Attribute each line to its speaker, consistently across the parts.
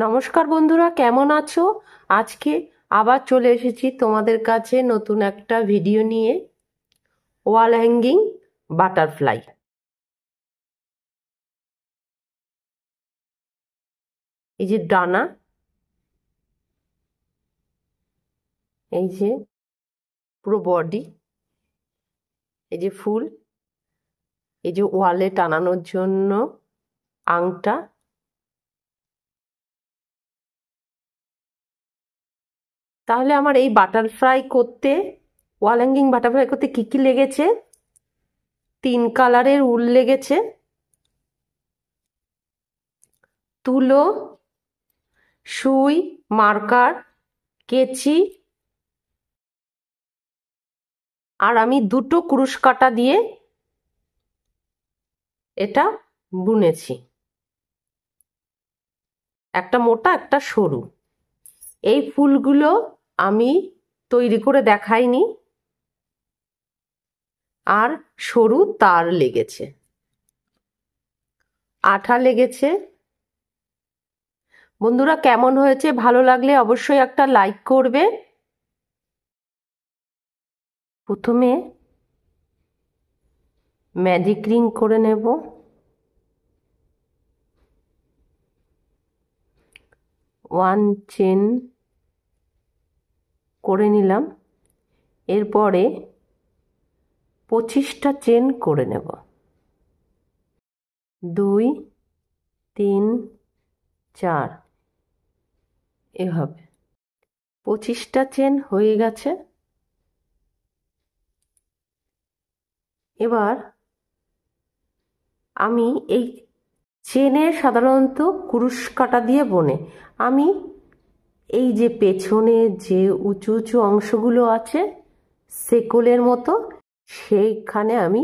Speaker 1: নমস্কার বন্ধুরা, কেমন আছো? আজকে আবার চলে এসেছি তোমাদের কাছে নতুন একটা ভিডিও নিয়ে। Wall hanging butterfly. এই যে ডানা, এই যে পুরো বডি, এই যে ফুল, এই যে ওয়ালে টানানোর জন্য আংটা। তাহলে আমার এই বাটারফ্লাই করতে, ওয়াল হ্যাঙ্গিং বাটারফ্লাই করতে কি কি লেগেছে? 3 কালারের উল লেগেছে, তুলো, সুই, মার্কার, কেচি, আর আমি 2টো কুরুশ কাঁটা দিয়ে এটা বুনেছি, একটা মোটা একটা সরু। এই ফুলগুলো আমি তৈরি করে দেখাইনি, আর সরু তার লেগেছে, আঠা লেগেছে। বন্ধুরা, কেমন হয়েছে? ভালো লাগলে অবশ্যই একটা লাইক করবে। প্রথমে ম্যাজিক রিং করে নেব। 1 চেন করে নিলাম। এরপরে 25টা চেন করে নেব। 2, 3, 4, এভাবে 25টা চেন হয়ে গেছে। এবার আমি এই চেনে সাধারণত কুরুশ কাঁটা দিয়ে বোনে, আমি এই যে পেছনে যে উঁচু উঁচু অংশগুলো আছে সেকলের মতো, সেইখানে আমি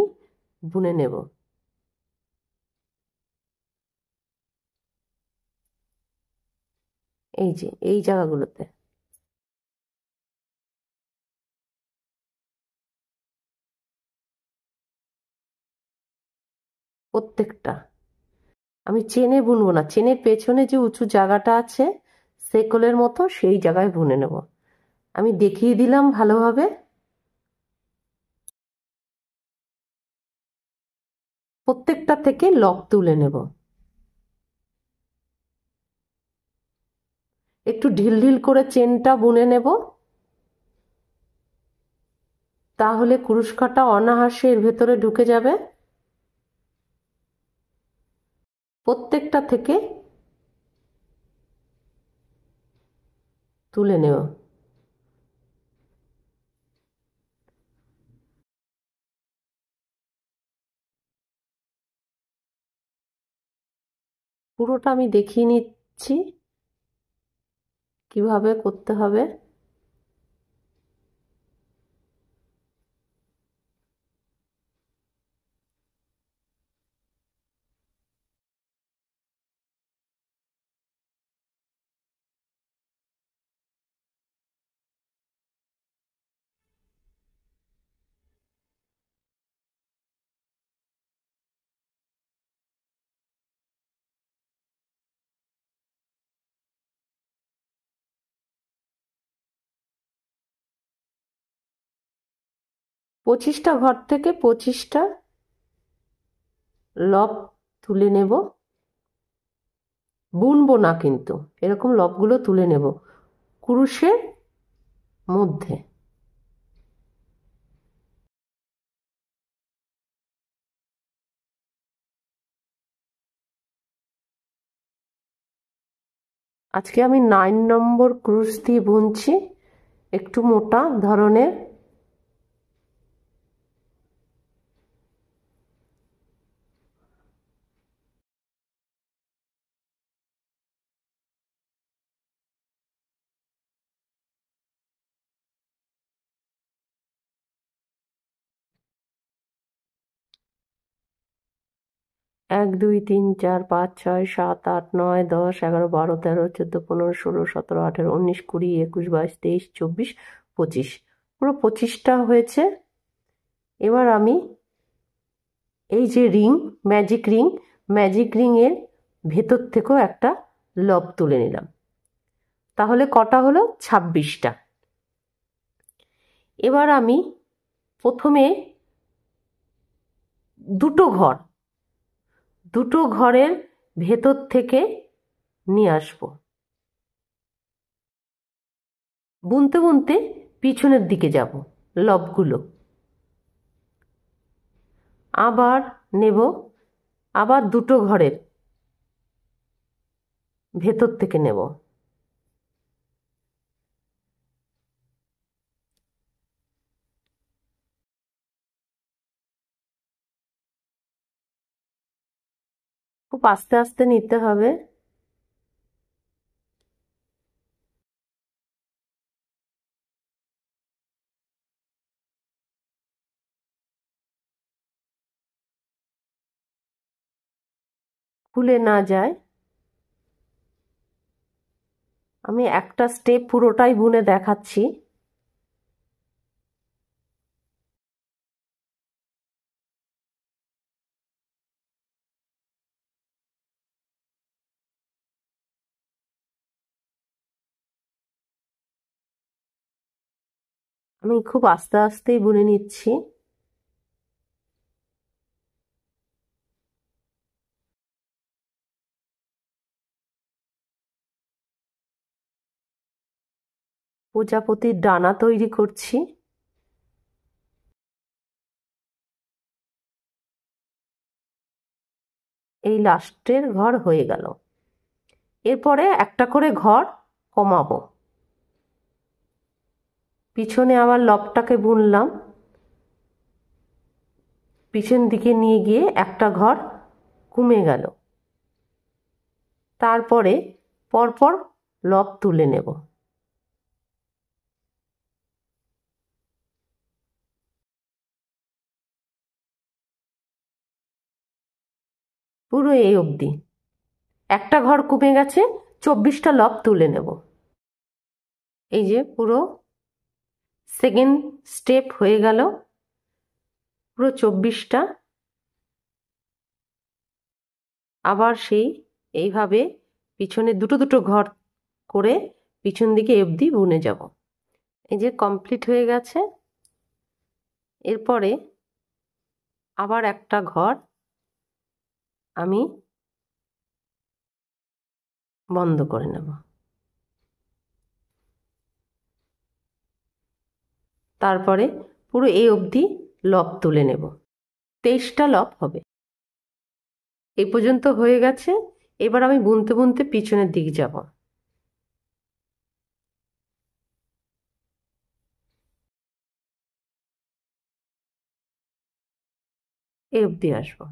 Speaker 1: বুনে নেব। এই যে এই জায়গাগুলোতে প্রত্যেকটা আমি চেনে বুনবো না, চেনের পেছনে যে উঁচু জায়গাটা আছে সেকলের মতো, সেই জায়গায় বুনে নেব। আমি দেখিয়ে দিলাম ভালোভাবে। প্রত্যেকটা থেকে লক তুলে নেব। একটু ঢিল ঢিল করে চেনটা বুনে নেব, তাহলে কুরুশ কাঁটা অনায়াসে এর ভেতরে ঢুকে যাবে। প্রত্যেকটা থেকে তুলে নেব। পুরোটা আমি দেখিয়ে নিচ্ছি কিভাবে করতে হবে। পঁচিশটা ঘর থেকে 25টা লব তুলে নেব। বুনবো না কিন্তু, এরকম লবগুলো তুলে নেব কুরুশের মধ্যে। আজকে আমি 9 নম্বর ক্রুশ দিয়ে বুনছি, একটু মোটা ধরনের। এক, দুই, তিন, চার, পাঁচ, ছয়, সাত, আট, নয়, 10, 11, 12, 13, 14, 15, 16, 17, 18, 19, 20, 21, 22, 23, 24, 25, পুরো 25টা হয়েছে। এবার আমি এই যে ring, magic ring, magic ring এর ভেতর থেকেও একটা লব তুলে নিলাম। তাহলে কটা হলো? 26টা। এবার আমি প্রথমে দুটো ঘরের ভেতর থেকে নিয়ে আসবো। বুনতে বুনতে পিছনের দিকে যাব, লবগুলো আবার নেব, আবার দুটো ঘরের ভেতর থেকে নেব। খুব আস্তে আস্তে নিতে হবে। খুলে না যায়। আমি একটা স্টেপ পুরোটাই বুনে দেখাচ্ছি। আমি খুব আস্তে আস্তেই বুনে নিচ্ছি। প্রজাপতির ডানা তৈরি করছি। এই লাস্টের ঘর হয়ে গেল। এরপরে একটা করে ঘর কমাবো। পিছনে আবার লবটাকে বুনলাম, পিছন দিকে নিয়ে গিয়ে একটা ঘর কমে গেল। তারপরে পরপর লব তুলে নেব। পুরো এই অবধি একটা ঘর কমে গেছে, 24টা লব তুলে নেব। এই যে পুরো সেকেন্ড স্টেপ হয়ে গেল, পুরো 24টা। আবার এইভাবে পিছনে দুটো দুটো ঘর করে পিছন দিকে অবধি বুনে যাব। এই যে কমপ্লিট হয়ে গেছে। এরপরে আবার একটা ঘর আমি বন্ধ করে নেব। তারপরে পুরো এই অবধি লব তুলে নেব। 23টা লব হবে। এই পর্যন্ত হয়ে গেছে। এবার আমি বুনতে বুনতে পিছনের দিকে যাব। এই অবধি আসবো।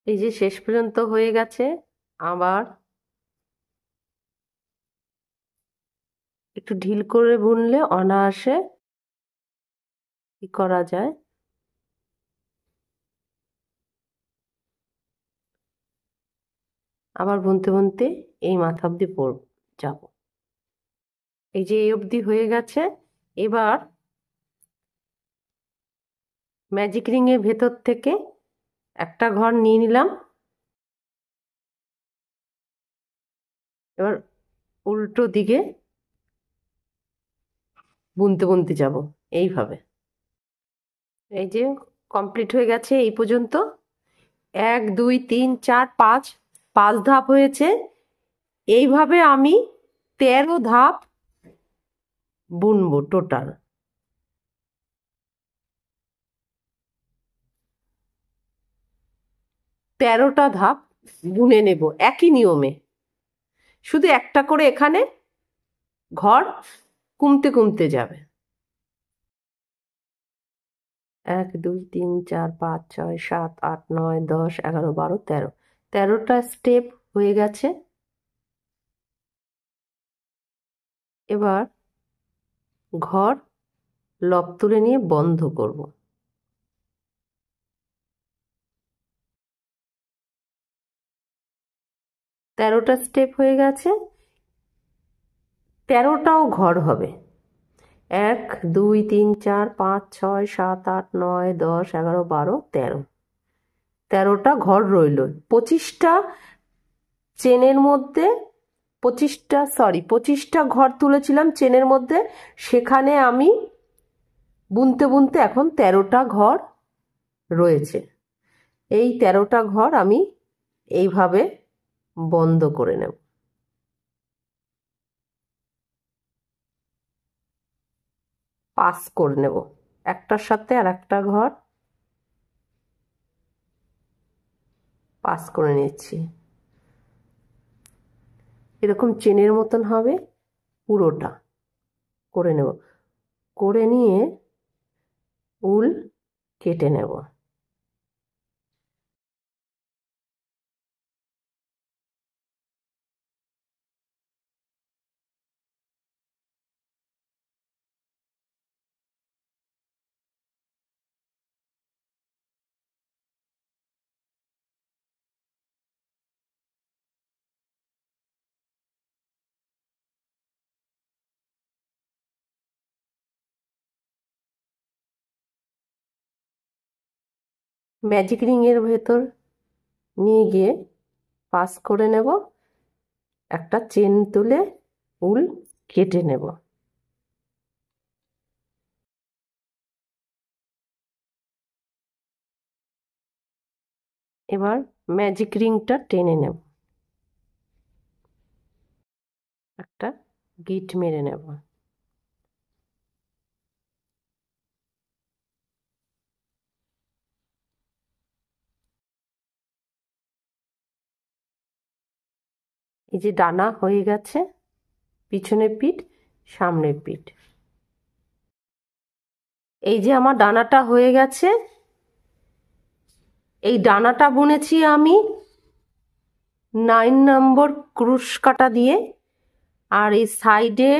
Speaker 1: এই যে শেষ পর্যন্ত হয়ে গেছে। আবার একটু ঢিল করে বুনলে অনায়াসে কি করা যায়। আবার বুনতে বুনতে এই মাথা অবধি যাব। এই যে এই অবধি হয়ে গেছে। এবার ম্যাজিক রিং এর ভেতর থেকে একটা ঘর নিয়ে নিলাম। এবার উল্টো দিকে বুনতে বুনতে যাব এইভাবে। এই যে কমপ্লিট হয়ে গেছে এই পর্যন্ত। 1 2 3 4 5 5 ধাপ হয়েছে। এইভাবে আমি 13 ধাপ বুনবো টোটাল। 13টা ধাপ বুনে নেব একই নিয়মে। শুধু একটা করে এখানে ঘর কমতে কমতে যাবে। 1 2 3 4 5 6 7 8 9 10 11 12 13। 13টা স্টেপ হয়ে গেছে। এবার ঘর লব তুলে নিয়ে বন্ধ করব। 13টা স্টেপ হয়ে গেছে। 13টাও ঘর হবে। 1 2 3 4 5 6 7 8 9 10 11 12 13। 13টা ঘর রইল। 25টা চেনের মধ্যে 25টা ঘর তুলেছিলাম চেনের মধ্যে, সেখানে আমি বুনতে বুনতে এখন 13টা ঘর রয়েছে। এই 13টা ঘর আমি এইভাবে বন্ধ করে নেব। পাস করে নেব একটার সাথে আর একটা ঘর পাস করে নিচ্ছি। এরকম চেনের মতন হবে, পুরোটা করে নেব। করে নিয়ে উল কেটে নেব। ম্যাজিক রিংয়ের ভেতর নিয়ে গিয়ে পাস করে নেব, একটা চেন তুলে উল কেটে নেব। এবার ম্যাজিক রিংটা টেনে নেব, একটা গিট মেরে নেব। এই যে ডানা হয়ে গেছে, পিছনের পিঠ সামনের পিঠ। এই যে আমার ডানাটা হয়ে গেছে, এই ডানাটা বুনেছি আমি 9 নম্বর ক্রুশ কাটা দিয়ে, আর এই সাইডে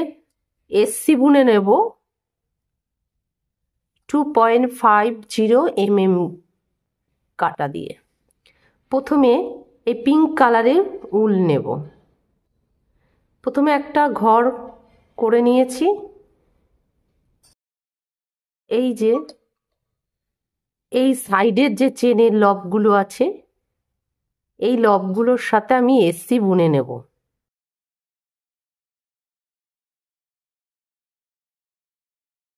Speaker 1: এসসি বুনে নেব 2.50 mm কাটা দিয়ে। প্রথমে এই পিঙ্ক কালারের উল নেব। প্রথমে একটা ঘর করে নিয়েছি। এই যে এই সাইডের যে চেনের লবগুলো আছে, এই লবগুলোর সাথে আমি এসসি বুনে নেব।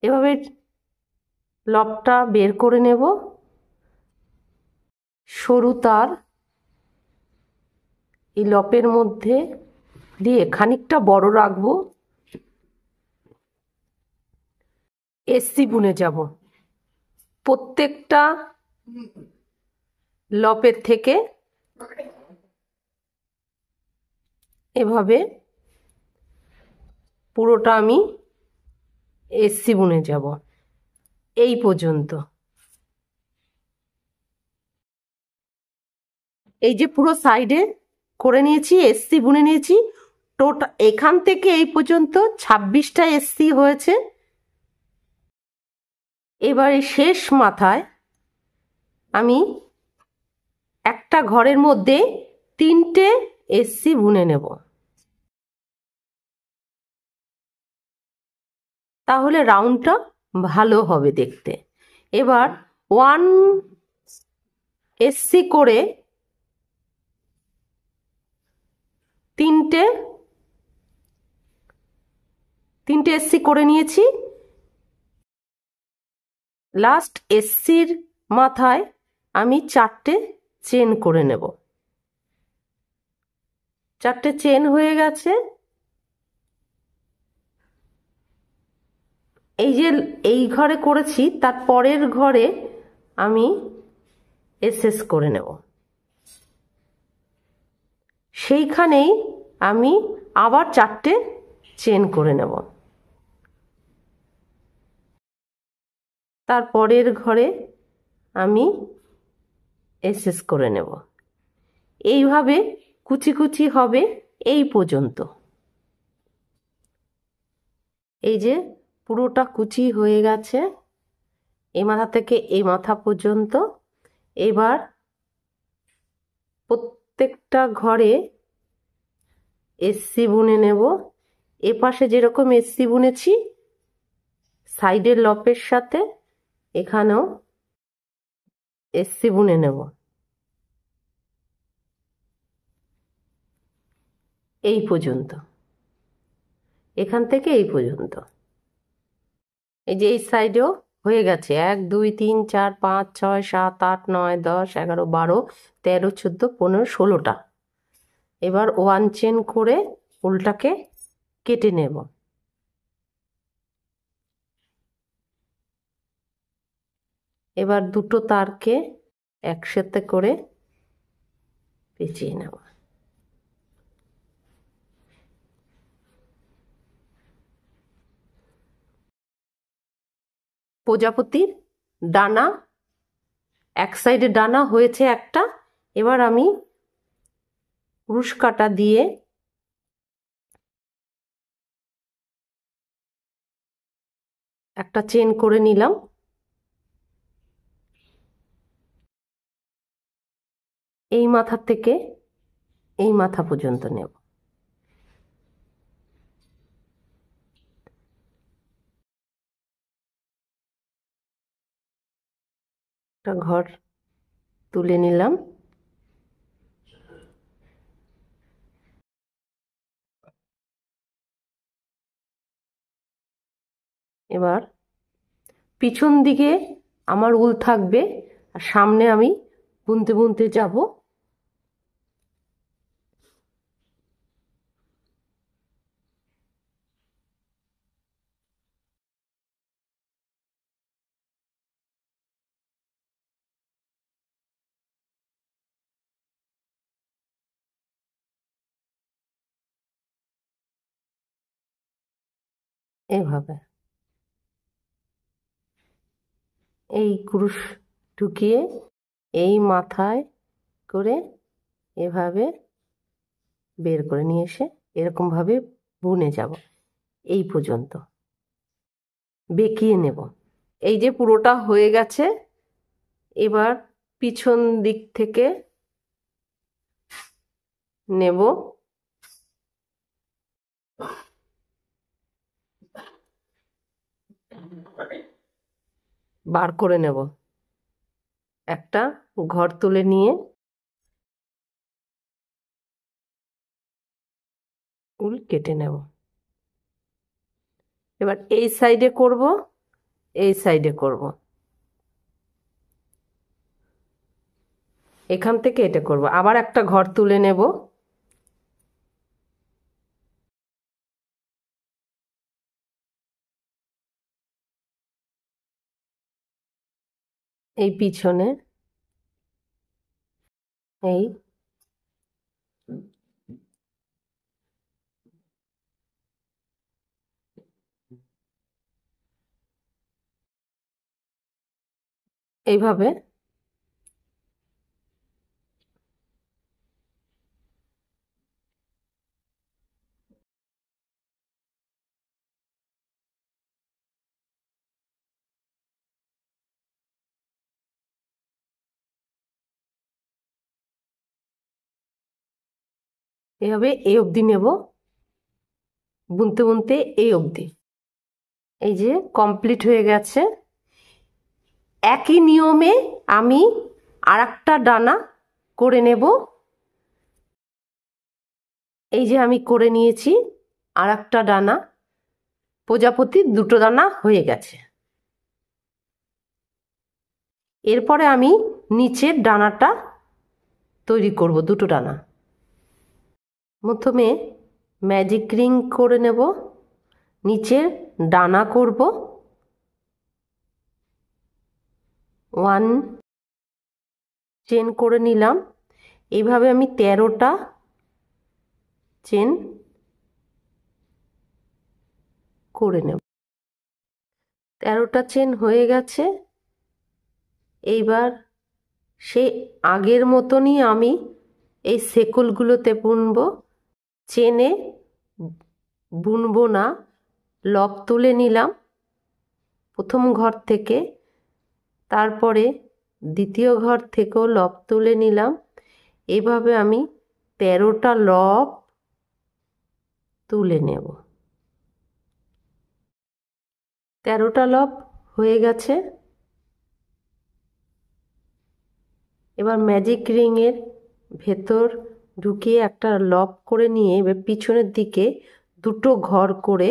Speaker 1: এভাবে লবটা বের করে নেব। সরু তার এই লপের মধ্যে দিয়ে খানিকটা বড় রাখবো, এসসি বুনে যাব। প্রত্যেকটা লপের থেকে এভাবে পুরোটা আমি এসসি বুনে যাব এই পর্যন্ত। এই যে পুরো সাইডে করে নিয়েছি, এসসি বুনে নিয়েছি। টোটাল এখান থেকে এই পর্যন্ত 26টা এসসি হয়েছে। এবারে শেষ মাথায় আমি একটা ঘরের মধ্যে 3টে এসসি বুনে নেব, তাহলে রাউন্ডটা ভালো হবে দেখতে। এবার 1 এসসি করে 3টে এসসি করে নিয়েছি। লাস্ট এসসির মাথায় আমি 4টে চেন করে নেব। 4টে চেন হয়ে গেছে। এই যে এই ঘরে করেছি তার পরের ঘরে আমি এসএস করে নেব। সেইখানেই আমি আবার 4টে চেন করে নেব। তার পরের ঘরে আমি এসএস করে নেব। এইভাবে কুচি কুচি হবে এই পর্যন্ত। এই যে পুরোটা কুচি হয়ে গেছে এই মাথা থেকে এই মাথা পর্যন্ত। এবার প্রত্যেকটা ঘরে এসসি বুনে নেব। এপাশে যেরকম এসসি বুনেছি সাইডের লপের সাথে এখানেও এসসি বুনে নেব। এই পর্যন্ত, এখান থেকে এই পর্যন্ত। এই যে এই সাইডেও হয়ে গেছে, 1 2 3 4 5 6 7 8 9 10 11 12 13 14 15 16টা। এবার 1 চেন করে ফুলটাকে কেটে নেব। এবার দুটো তারকে একসাথে করে পেঁচিয়ে নেব। প্রজাপতির ডানা, এক সাইডে ডানা হয়েছে একটা। এবার আমি ক্রুশ কাটা দিয়ে একটা চেন করে নিলাম। এই মাথা থেকে এই মাথা পর্যন্ত নেব। একটা ঘর তুলে নিলাম। এবার পিছন দিকে আমার উল থাকবে আর সামনে আমি বুনতে বুনতে যাব। এভাবে এই ক্রুশ ঢুকিয়ে এই মাথায় করে এভাবে বের করে নিয়ে এসে এরকমভাবে বুনে যাব এই পর্যন্ত, বেঁকিয়ে নেব। এই যে পুরোটা হয়ে গেছে। এবার পিছন দিক থেকে নেব। বার করে নেব। একটা ঘর তুলে নিয়ে উল কেটে নেব। এবার এই সাইডে করব, এই সাইডে করব, এখান থেকে এটা করব। আবার একটা ঘর তুলে নেব। এই পিছনে এই এইভাবে এভাবে এই অবধি নেব, বুনতে বুনতে এই অবধি। এই যে কমপ্লিট হয়ে গেছে। একই নিয়মে আমি আরেকটা ডানা করে নেব। এই যে আমি করে নিয়েছি আরেকটা ডানা, প্রজাপতির দুটো ডানা হয়ে গেছে। এরপরে আমি নিচের ডানাটা তৈরি করব, দুটো ডানা। প্রথমে ম্যাজিক রিং করে নেব, নিচের ডানা করব 1 চেন করে নিলাম। এইভাবে আমি 13টা চেন করে নেব। 13টা চেন হয়ে গেছে। এইবার সেই আগের মতনই আমি এই সেকলগুলোতে বুনবো। চেনে বুনবো না, লক তুলে নিলাম প্রথম ঘর থেকে, তারপরে দ্বিতীয় ঘর থেকেও লক তুলে নিলাম। এভাবে আমি 13টা লক তুলে নেব। 13টা লক হয়ে গেছে। এবার ম্যাজিক রিংয়ের ভেতর ঢুকিয়ে একটা লক করে নিয়ে এবার পিছনের দিকে দুটো ঘর করে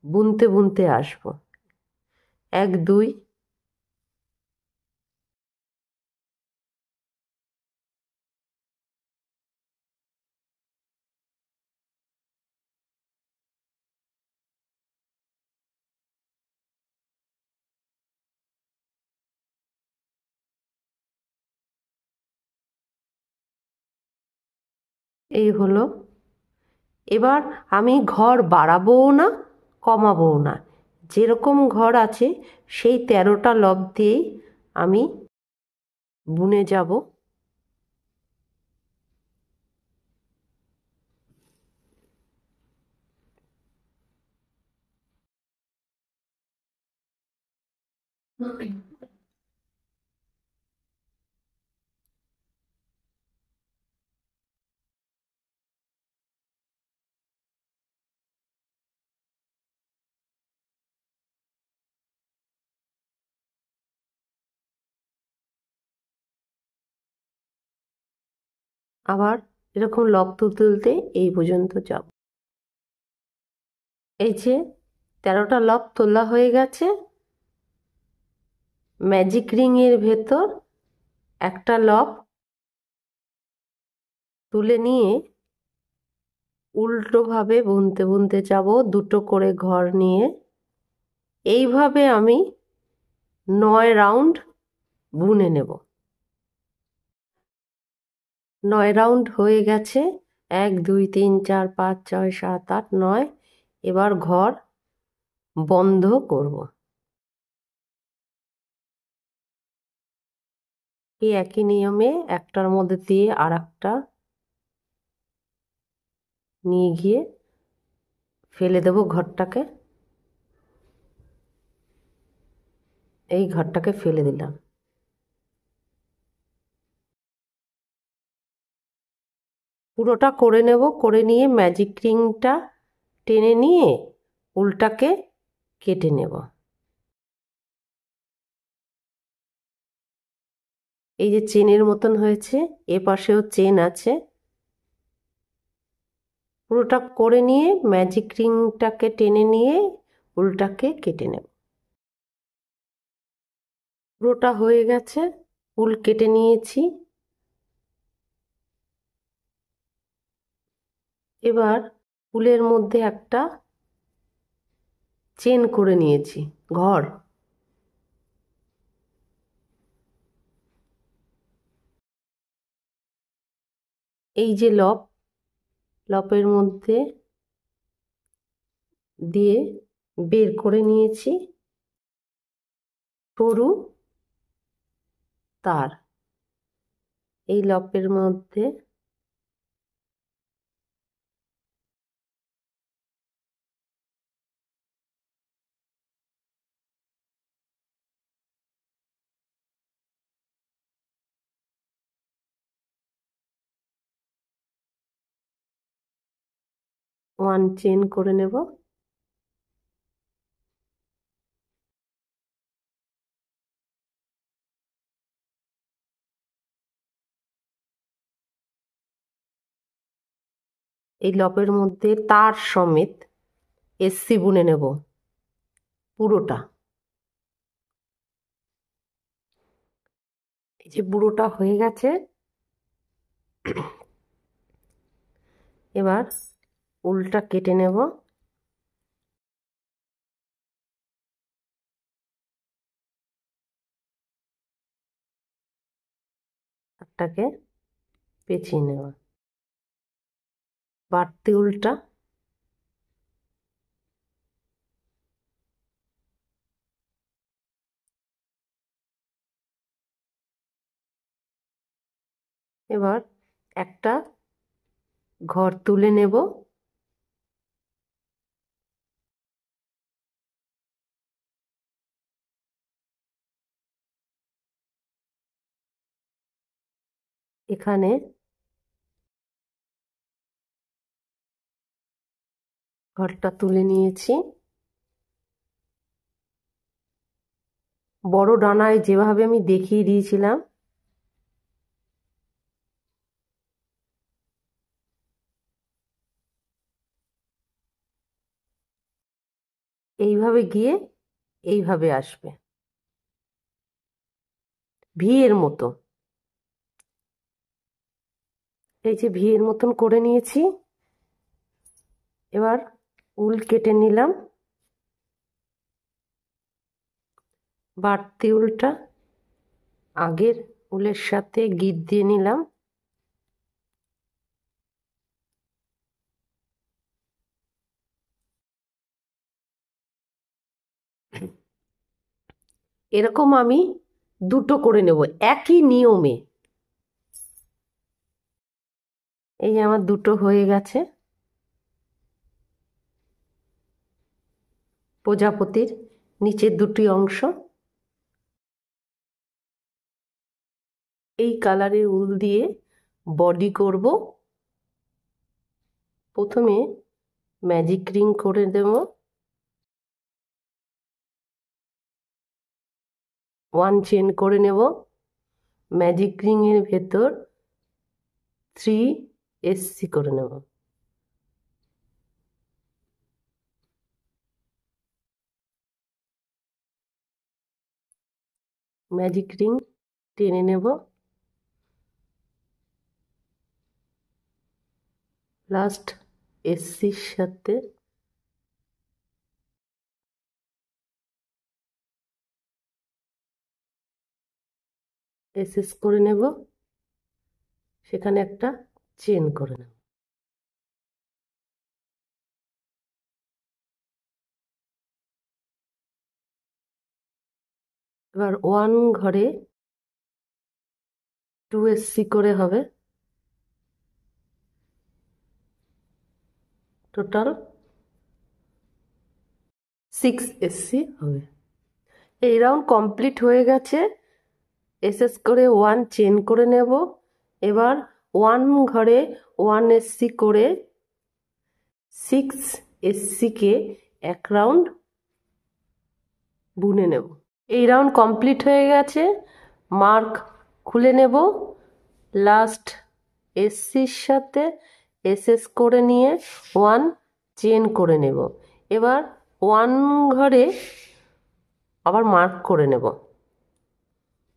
Speaker 1: বুনতে বুনতে আসবো। 1 2 এই হলো। এবার আমি ঘর বাড়াবোও না কমাবোও না, যেরকম ঘর আছে সেই 13টা লব দিয়েই আমি বুনে যাব। আবার এরকম লব তুলতে তুলতে এই পর্যন্ত যাব। এই যে 13টা লব তোলা হয়ে গেছে। ম্যাজিক রিং এর ভেতর একটা লব তুলে নিয়ে উল্টোভাবে বুনতে বুনতে যাব, দুটো করে ঘর নিয়ে। এইভাবে আমি 9 রাউন্ড বুনে নেব। 9 রাউন্ড হয়ে গেছে। 1 2 3 4 5 6 7 8 9। এবার ঘর বন্ধ করব। এই একই নিয়মে একটার মধ্যে দিয়ে আর একটা নিয়ে গিয়ে ফেলে দেব ঘরটাকে। এই ঘরটাকে ফেলে দিলাম। পুরোটা করে নেব, করে নিয়ে ম্যাজিক রিংটা টেনে নিয়ে উলটাকে কেটে নেব। এই যে চেনের মতন হয়েছে, এ পাশেও চেন আছে। পুরোটা করে নিয়ে ম্যাজিক রিংটাকে টেনে নিয়ে উলটাকে কেটে নেব। পুরোটা হয়ে গেছে, উল কেটে নিয়েছি। এবার উলের মধ্যে একটা চেন করে নিয়েছি ঘর। এই যে লপের মধ্যে দিয়ে বের করে নিয়েছি সরু তার। এই লপের মধ্যে ওয়ান চেন করে নেব। এই লপের মধ্যে তার সমেত এসসি বুনে নেব পুরোটা। এই যে পুরোটা হয়ে গেছে। এবার উলটা কেটে নেব। একটাকে পেঁচিয়ে নেব। বাড়তি উলটা এবার একটা ঘর তুলে নেব। এখানে ঘরটা তুলে নিয়েছি। বড় ডানায় যেভাবে আমি দেখিয়ে দিয়েছিলাম এইভাবে গিয়ে এইভাবে আসবে, ভি এর মতো। এই যে ভি এর মতন করে নিয়েছি। এবার উল কেটে নিলাম, বাড়তি উলটা আগের উলের সাথে গিট দিয়ে নিলাম। এরকম আমি দুটো করে নেব একই নিয়মে। এই আমার দুটো হয়ে গেছে প্রজাপতির নিচের দুটি অংশ। এই কালারের উল দিয়ে বডি করব। প্রথমে ম্যাজিক রিং করে দেব, 1 চেন করে নেব। ম্যাজিক রিং এর ভেতর 3 এসসি করে নেব। ম্যাজিক রিং টেনে নেব, লাস্ট এসসির সাথে এসএস করে নেব, সেখানে একটা চেন করে নেব। এবার 1 ঘরে 2 এসসি করে হবে, টোটাল 6 এসসি হবে। এই রাউন্ড কমপ্লিট হয়ে গেছে। এসএস করে 1 চেন করে নেব। এবার 1 ঘরে 1 এসসি করে 6 এসসিকে এক রাউন্ড বুনে নেব। এই রাউন্ড কমপ্লিট হয়ে গেছে। মার্ক খুলে নেব, লাস্ট এসসির সাথে এসএস করে নিয়ে 1 চেন করে নেব। এবার 1 ঘরে আবার মার্ক করে নেব,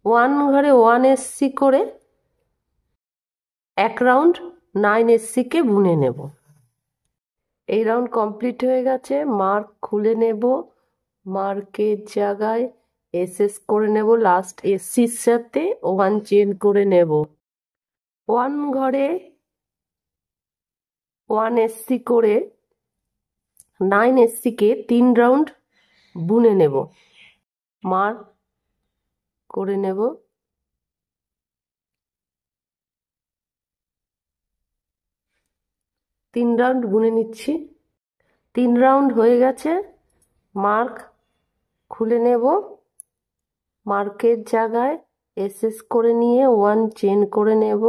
Speaker 1: 1 ঘরে 1 এসসি করে এক রাউন্ড 9 এসসিকে বুনে নেব। এই রাউন্ড কমপ্লিট হয়ে গেছে। মার্ক খুলে নেব, মার্কের জায়গায় এসএস করে নেব, লাস্ট এসসির সাথে 1 চেন করে নেব। 1 ঘরে 1 এসসি করে 9 এসসিকে 3 রাউন্ড বুনে নেব। মার্ক করে নেব, তিন রাউন্ড বুনে নিচ্ছি। 3 রাউন্ড হয়ে গেছে। মার্ক খুলে নেব, মার্কের জায়গায় এসএস করে নিয়ে 1 চেন করে নেব,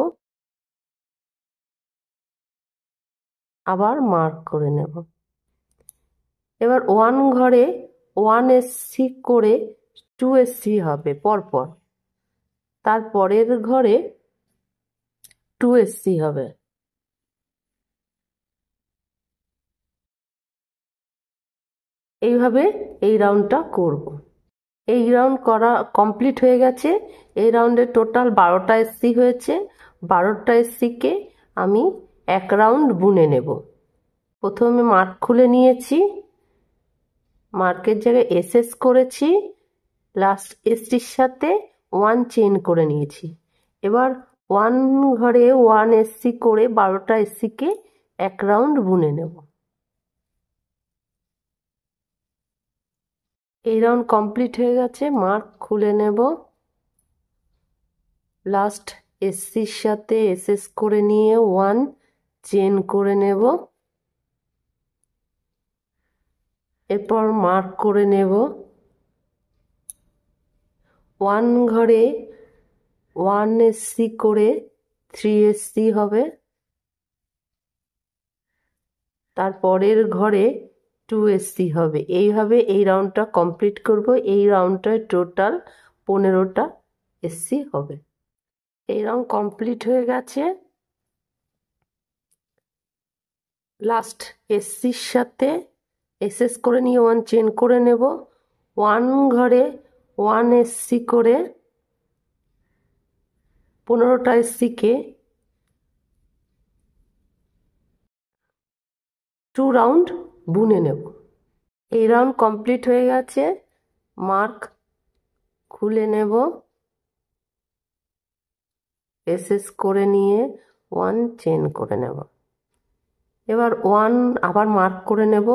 Speaker 1: আবার মার্ক করে নেব। এবার 1 ঘরে 1 এসসি করে 2 এসসি হবে পরপর, তারপরের ঘরে 2 এসসি হবে। এইভাবে এই রাউন্ডটা করব। এই রাউন্ড করা কমপ্লিট হয়ে গেছে। এই রাউন্ডে টোটাল 12টা এসসি হয়েছে। 12টা এসসিকে আমি এক রাউন্ড বুনে নেব। প্রথমে মার্ক খুলে নিয়েছি, মার্কের জায়গায় এসএস করেছি, লাস্ট এসটির সাথে 1 চেন করে নিয়েছি। এবার 1 ঘরে 1 এসসি করে 12টা এসসিকে এক রাউন্ড বুনে নেব। এই রাউন্ড কমপ্লিট হয়ে গেছে। মার্ক খুলে নেব, লাস্ট এসসির সাথে এসএস করে নিয়ে 1 চেন করে নেব। এরপর মার্ক করে নেব, 1 ঘরে 1 এসসি করে 3 এসসি হবে, তারপরের ঘরে 2 এসসি হবে। এইভাবে এই রাউন্ডটা কমপ্লিট করব। এই রাউন্ডটায় টোটাল 15টা এসসি হবে। এই রাউন্ড কমপ্লিট হয়ে গেছে। লাস্ট এসসির সাথে এসএস করে নিয়ে 1 চেন করে নেব। 1 ঘরে 1 এসসি করে 15টা এসসিকে 2 রাউন্ড বুনে নেব। এই রাউন্ড কমপ্লিট হয়ে গেছে। মার্ক খুলে নেব, এসএস করে নিয়ে 1 চেন করে নেব। এবার 1 আবার মার্ক করে নেব।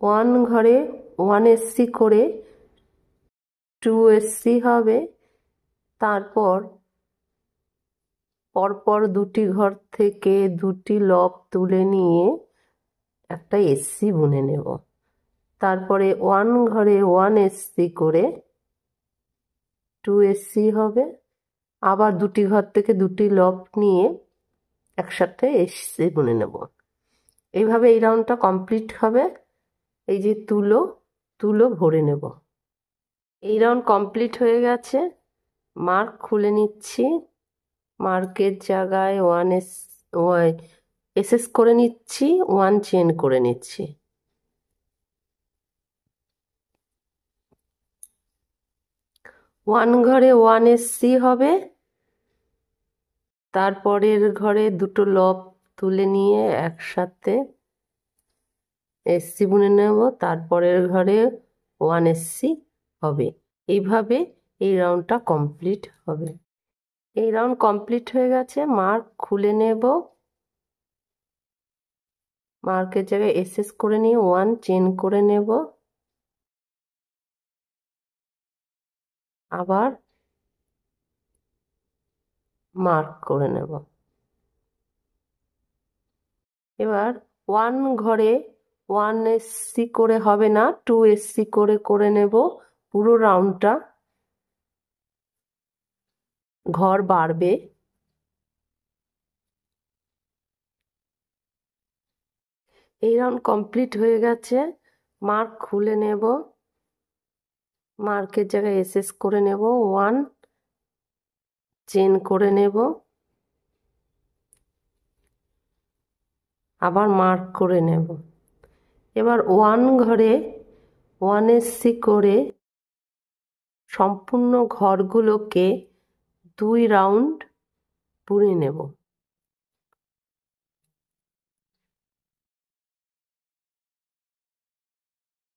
Speaker 1: 1 ঘরে 1 এসসি করে 2 এসসি হবে। তারপর পরপর দুটি ঘর থেকে দুটি লব তুলে নিয়ে একটা এসসি বুনে নেব। তারপরে 1 ঘরে 1 এসসি করে 2 এসসি হবে। আবার দুটি ঘর থেকে দুটি লব নিয়ে একসাথে এসসি বুনে নেব। এইভাবে এই রাউন্ডটা কমপ্লিট হবে। এই যে তুলো ভরে নেব। এই রাউন্ড কমপ্লিট হয়ে গেছে। মার্ক খুলে নিচ্ছি। মার্কের জায়গায় 1 এসএস করে নিচ্ছি, 1 চেন করে নিচ্ছি। ওয়ান ঘরে 1 এসসি হবে। তারপরের ঘরে দুটো লব তুলে নিয়ে একসাথে এসসি বুনে নেব। তারপরের ঘরে 1 এসসি হবে। এইভাবে এই রাউন্ডটা কমপ্লিট হবে। এই রাউন্ড কমপ্লিট হয়ে গেছে। মার্ক খুলে নেব। মার্কের জায়গায় এসএস করে নিয়ে 1 চেন করে নেব। আবার মার্ক করে নেব। এবার 1 ঘরে 1 এসসি করে হবে না, 2 এসসি করে নেব। পুরো রাউন্ডটা ঘর বাড়বে। এই রাউন্ড কমপ্লিট হয়ে গেছে। মার্ক খুলে নেব। মার্কের জায়গায় এসএস করে নেব, 1 চেন করে নেব। আবার মার্ক করে নেব। এবার 1 ঘরে 1 এসসি করে সম্পূর্ণ ঘরগুলোকে 2 রাউন্ড বুনে নেব।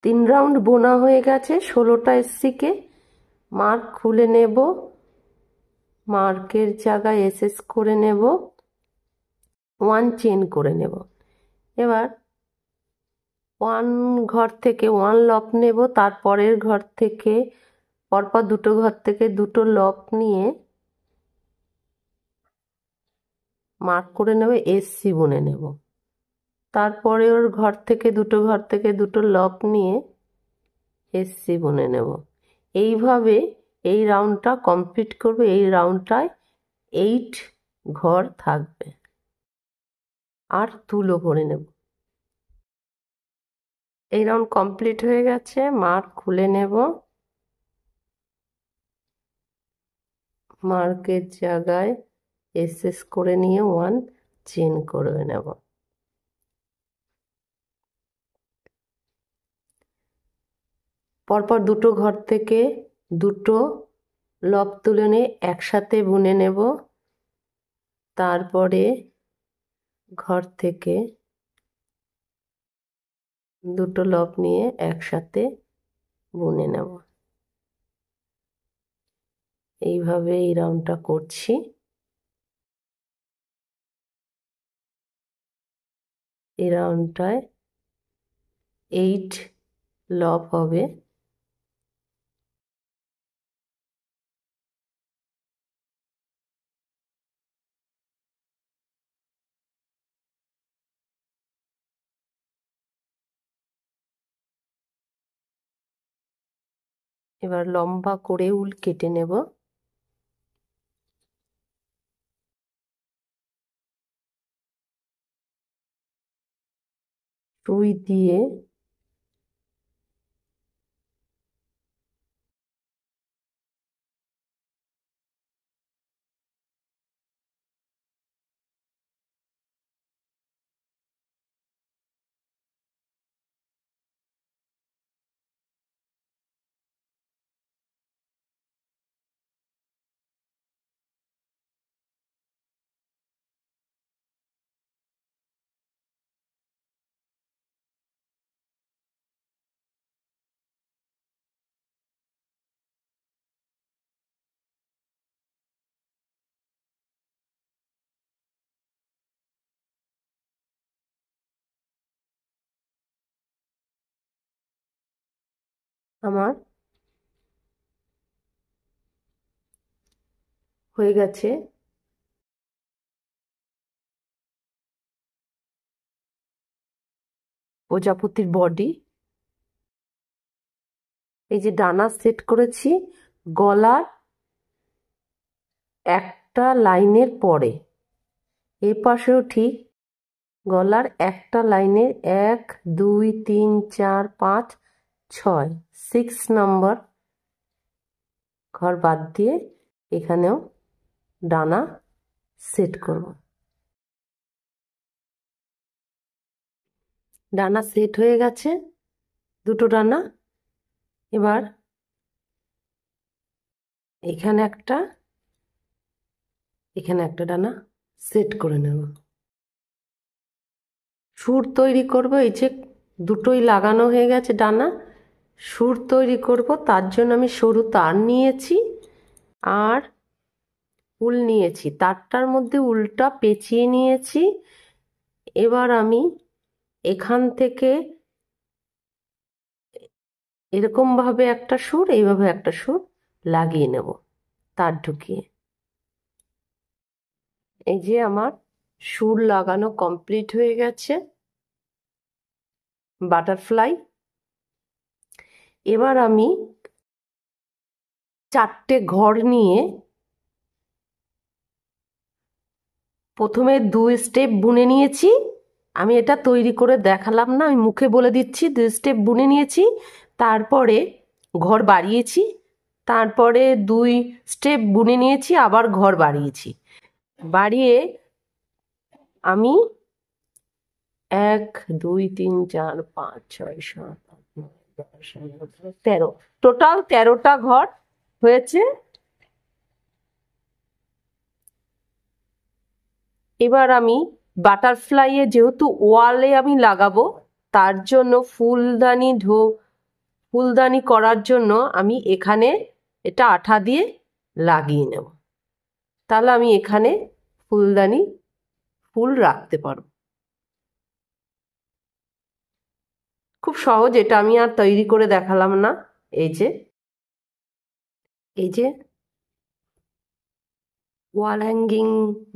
Speaker 1: 3 রাউন্ড বোনা হয়ে গেছে। 16টা এসসিকে মার্ক খুলে নেব। মার্কের জায়গায় এসএস করে নেব, 1 চেন করে নেব। এবার 1 ঘর থেকে 1 লব নেব। তারপরের ঘর থেকে পরপর দুটো ঘর থেকে দুটো লব নিয়ে মার্ক করে নেব, এসসি বুনে নেব। তারপরে ওর ঘর থেকে দুটো লব নিয়ে এসসি বুনে নেব। এইভাবে এই রাউন্ডটা কমপ্লিট করব। এই রাউন্ডটায় 8 ঘর থাকবে। আর তুলো ভরে নেব। এই রাউন্ড কমপ্লিট হয়ে গেছে। মার্ক খুলে নেব। মার্কের জায়গায় এসএস করে নিয়ে 1 চেন করে নেব। পরপর দুটো ঘর থেকে দুটো লব তুলে নিয়ে একসাথে বুনে নেব। তারপরে ঘর থেকে দুটো লব নিয়ে একসাথে বুনে নেব। এইভাবে এই রাউন্ডটা করছি। এই রাউন্ডটায় 8 লব হবে। এবার লম্বা করে উল কেটে নেব। সুই দিয়ে আমার হয়ে গেছে প্রজাপতির বডি। এই যে ডানা সেট করেছি গলার একটা লাইনের পরে, এ পাশেও ঠিক গলার একটা লাইনের 1 2 3 4 5 6 নম্বর ঘর বাদ দিয়ে এখানেও ডানা সেট করব। ডানা সেট হয়ে গেছে দুটো ডানা। এবার এখানে একটা ডানা সেট করে নেব। সুর তৈরি করব। এই যে দুটোই লাগানো হয়ে গেছে ডানা, সুর তৈরি করব তার জন্য আমি সরু তার নিয়েছি আর উল নিয়েছি, তারটার মধ্যে উলটা পেঁচিয়ে নিয়েছি। এবার আমি এখান থেকে এরকম ভাবে একটা সুর, এইভাবে একটা সুর লাগিয়ে নেব তার ঢুকিয়ে। এই যে আমার সুর লাগানো কমপ্লিট হয়ে গেছে বাটারফ্লাই। এবার আমি 4টে ঘর নিয়ে প্রথমে 2 স্টেপ বুনে নিয়েছি। আমি এটা তৈরি করে দেখালাম না, আমি মুখে বলে দিচ্ছি। 2 স্টেপ বুনে নিয়েছি, তারপরে ঘর বাড়িয়েছি, তারপরে 2 স্টেপ বুনে নিয়েছি, আবার ঘর বাড়িয়েছি। বাড়িয়ে আমি 1 2 3 4 5 6 7 8 9 10 11 13, টোটাল 13টা ঘর হয়েছে। এবার আমি বাটারফ্লাইয়ে যেহেতু ওয়ালে আমি লাগাবো, তার জন্য ফুলদানি করার জন্য আমি এখানে এটা আঠা দিয়ে লাগিয়ে নেব। তাহলে আমি এখানে ফুল রাখতে পারবো। খুব সহজ, এটা আমি আর তৈরি করে দেখালাম না। এই যে ওয়াল হ্যাঙ্গিং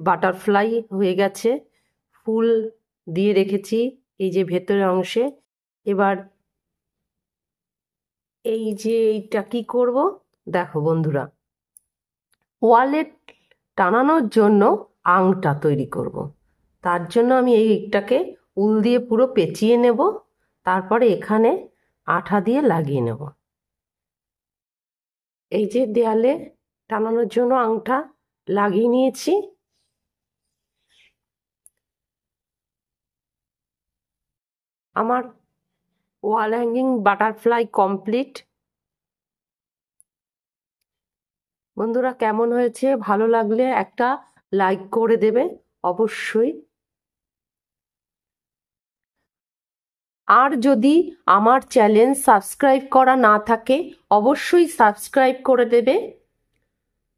Speaker 1: বাটারফ্লাই হয়ে গেছে, ফুল দিয়ে রেখেছি এই যে ভেতরের অংশে। এবার এই যে এইটা কি করব দেখো বন্ধুরা, ওয়ালে টানানোর জন্য আংটা তৈরি করব। তার জন্য আমি এইটাকে উল দিয়ে পুরো পেঁচিয়ে নেব, তারপরে এখানে আঠা দিয়ে লাগিয়ে নেব। এই যে দেয়ালে টানানোর জন্য আংটা লাগিয়ে নিয়েছি। আমার ওয়াল হ্যাঙ্গিং বাটারফ্লাই কমপ্লিট। বন্ধুরা কেমন হয়েছে, ভালো লাগলে একটা লাইক করে দেবে অবশ্যই। আর যদি আমার চ্যানেল সাবস্ক্রাইব করা না থাকে অবশ্যই সাবস্ক্রাইব করে দেবে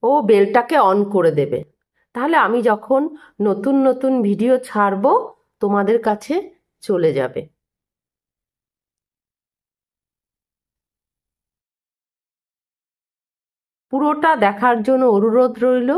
Speaker 1: ও বেলটাকে অন করে দেবে, তাহলে আমি যখন নতুন নতুন ভিডিও ছাড়বো তোমাদের কাছে চলে যাবে। পুরোটা দেখার জন্য অনুরোধ রইল।